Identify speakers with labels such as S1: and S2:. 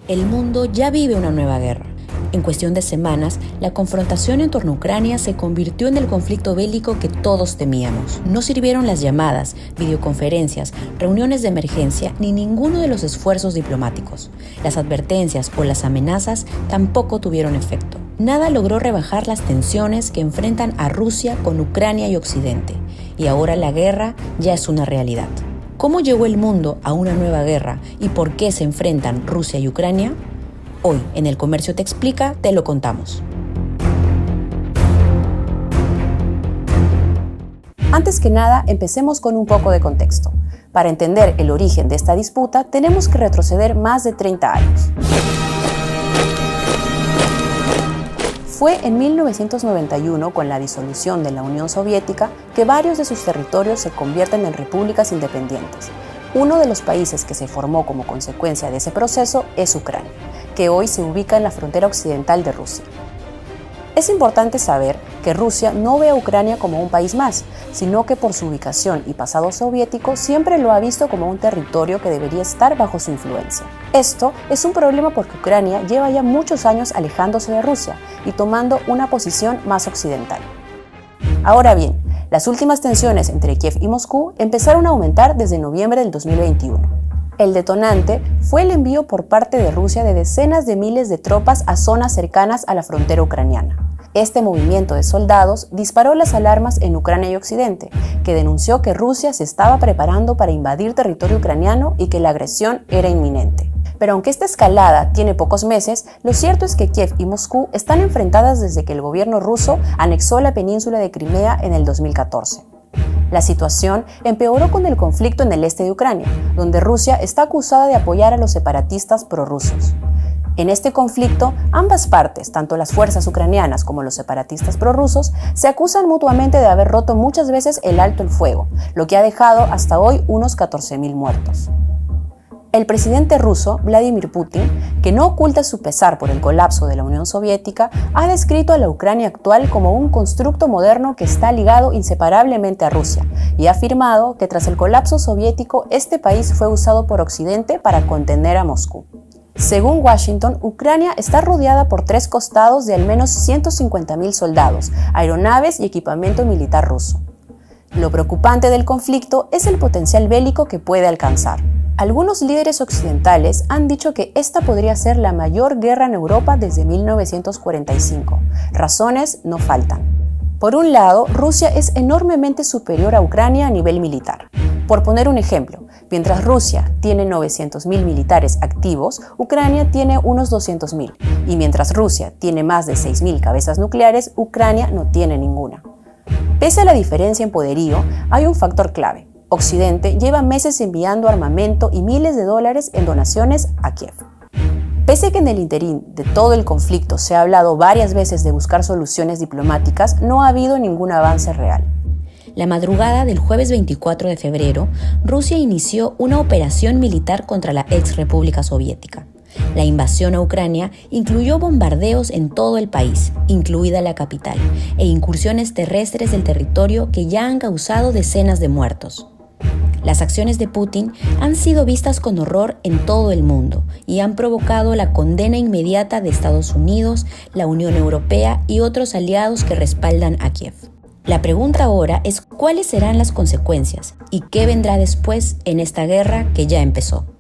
S1: El mundo ya vive una nueva guerra. En cuestión de semanas, la confrontación en torno a Ucrania se convirtió en el conflicto bélico que todos temíamos. No sirvieron las llamadas, videoconferencias, reuniones de emergencia, ni ninguno de los esfuerzos diplomáticos. Las advertencias o las amenazas tampoco tuvieron efecto. Nada logró rebajar las tensiones que enfrentan a Rusia con Ucrania y Occidente. Y ahora la guerra ya es una realidad. ¿Cómo llegó el mundo a una nueva guerra y por qué se enfrentan Rusia y Ucrania? Hoy, en El Comercio Te Explica, te lo contamos.
S2: Antes que nada, empecemos con un poco de contexto. Para entender el origen de esta disputa, tenemos que retroceder más de 30 años. Fue en 1991, con la disolución de la Unión Soviética, que varios de sus territorios se convierten en repúblicas independientes. Uno de los países que se formó como consecuencia de ese proceso es Ucrania, que hoy se ubica en la frontera occidental de Rusia. Es importante saber que Rusia no ve a Ucrania como un país más, sino que por su ubicación y pasado soviético siempre lo ha visto como un territorio que debería estar bajo su influencia. Esto es un problema porque Ucrania lleva ya muchos años alejándose de Rusia y tomando una posición más occidental. Ahora bien, las últimas tensiones entre Kiev y Moscú empezaron a aumentar desde noviembre del 2021. El detonante fue el envío por parte de Rusia de decenas de miles de tropas a zonas cercanas a la frontera ucraniana. Este movimiento de soldados disparó las alarmas en Ucrania y Occidente, que denunció que Rusia se estaba preparando para invadir territorio ucraniano y que la agresión era inminente. Pero aunque esta escalada tiene pocos meses, lo cierto es que Kiev y Moscú están enfrentadas desde que el gobierno ruso anexó la península de Crimea en el 2014. La situación empeoró con el conflicto en el este de Ucrania, donde Rusia está acusada de apoyar a los separatistas prorrusos. En este conflicto, ambas partes, tanto las fuerzas ucranianas como los separatistas prorrusos, se acusan mutuamente de haber roto muchas veces el alto el fuego, lo que ha dejado hasta hoy unos 14.000 muertos. El presidente ruso, Vladimir Putin, que no oculta su pesar por el colapso de la Unión Soviética, ha descrito a la Ucrania actual como un constructo moderno que está ligado inseparablemente a Rusia y ha afirmado que tras el colapso soviético este país fue usado por Occidente para contener a Moscú. Según Washington, Ucrania está rodeada por 3 costados de al menos 150.000 soldados, aeronaves y equipamiento militar ruso. Lo preocupante del conflicto es el potencial bélico que puede alcanzar. Algunos líderes occidentales han dicho que esta podría ser la mayor guerra en Europa desde 1945. Razones no faltan. Por un lado, Rusia es enormemente superior a Ucrania a nivel militar. Por poner un ejemplo, mientras Rusia tiene 900.000 militares activos, Ucrania tiene unos 200.000. Y mientras Rusia tiene más de 6.000 cabezas nucleares, Ucrania no tiene ninguna. Pese a la diferencia en poderío, hay un factor clave. Occidente lleva meses enviando armamento y miles de dólares en donaciones a Kiev. Pese a que en el interín de todo el conflicto se ha hablado varias veces de buscar soluciones diplomáticas, no ha habido ningún avance real.
S1: La madrugada del jueves 24 de febrero, Rusia inició una operación militar contra la ex República Soviética. La invasión a Ucrania incluyó bombardeos en todo el país, incluida la capital, e incursiones terrestres del territorio que ya han causado decenas de muertos. Las acciones de Putin han sido vistas con horror en todo el mundo y han provocado la condena inmediata de Estados Unidos, la Unión Europea y otros aliados que respaldan a Kiev. La pregunta ahora es cuáles serán las consecuencias y qué vendrá después en esta guerra que ya empezó.